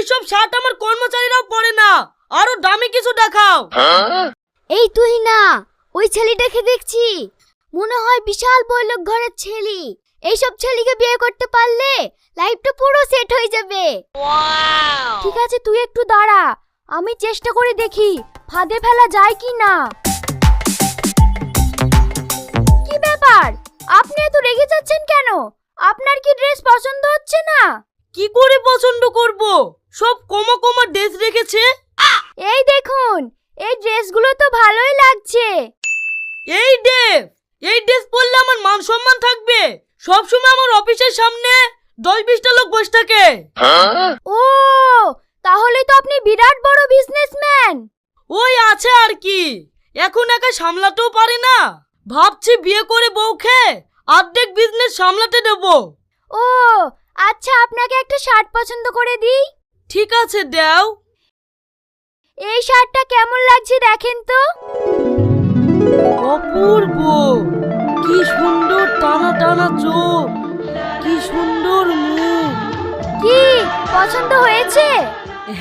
এইসব শার্ট আমার কর্মচারীরাও পরে না, আরো দামি কিছু দেখাও। এই তুই না, ওই ছেলেটাকে দেখছি, মনে হয় বিশাল বড়লোক ঘরের ছেলে। এইসব ছেলেকে বিয়ে করতে পারলে লাইফটা পুরো সেট হয়ে যাবে। ঠিক আছে, তুই একটু দাঁড়া, আমি চেষ্টা করে দেখি ফাঁদে ফেলা যায় কি না। কি ব্যাপার, আপনি এত রেগে যাচ্ছেন কেন? আপনার কি ড্রেস পছন্দ হচ্ছে না? কি করে পছন্দ করব, সব কমা কমা ড্রেস রেখেছে। এই দেখুন, এই ড্রেসগুলো তো ভালোই লাগছে। এই ড্রেস পরলে আমার মান সম্মান থাকবে? সব সময় আমার অফিসের সামনে 10-20টা লোক বসে থাকে। ও, তাহলে তো আপনি বিরাট বড় বিজনেসম্যান। ওই আছে আর কি, এখন একা সামলাতেও পারি না, ভাবছি বিয়ে করে বউকে অর্ধেক বিজনেস সামলাতে দেব। ও আচ্ছা, আপনাকে একটা শার্ট পছন্দ করে দিই। ঠিক আছে, দাও। এই শার্টটা কেমন লাগছে দেখেন তো। অপূর্ব, কি সুন্দর টানা টানা চোখ, কি সুন্দর মুখ। কি পছন্দ হয়েছে?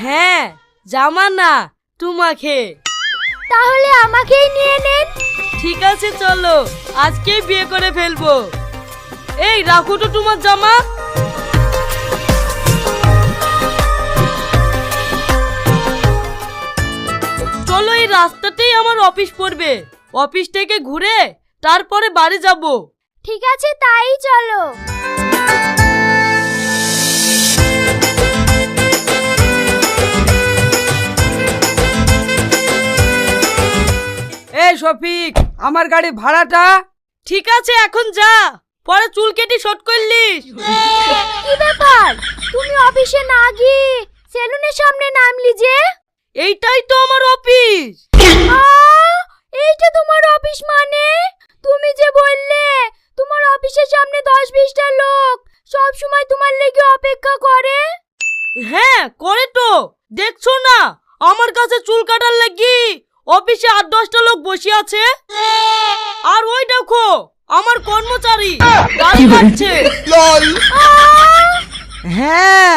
হ্যাঁ, জামা না তোমাকে। তাহলে আমাকেই নিয়ে নেন। ঠিক আছে, চলো আজকেই বিয়ে করে ফেলবো। এই রাখো তো তোমার জামা। চলো, এই রাস্তাতেই আমার অফিস পড়বে, অফিস থেকে ঘুরে তারপরে বাড়ি যাব। ঠিক আছে, তাই চলো। এই শফিক, আমার গাড়ি ভাড়াটা। ঠিক আছে, এখন যা, পরে চুল কেটে শর্ট করলিস। কি ব্যাপার, তুমি অফিসে না গিয়ে সেলুনের সামনে নামলি যে? এইটাই তো আমার অফিস। এইটা তোমার অফিস মানে? তুমি যে বললে তোমার অফিসের সামনে 10-20টা লোক সব সময় তোমার লেগে অপেক্ষা করে। হ্যাঁ করে তো, দেখছো না আমার কাছে চুল কাটার লাগি অফিসে 8-10টা লোক বসে আছে। আর ওই দেখো আমার কর্মচারী গাড়ি কাটছে। হ্যাঁ,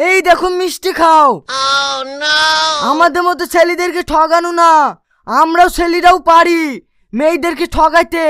এই দেখো মিষ্টি খাও। আমাদের মতো ছেলেদেরকে ঠগানো না, আমরাও ছেলেরাও পারি মেয়েদেরকে ঠগাইতে।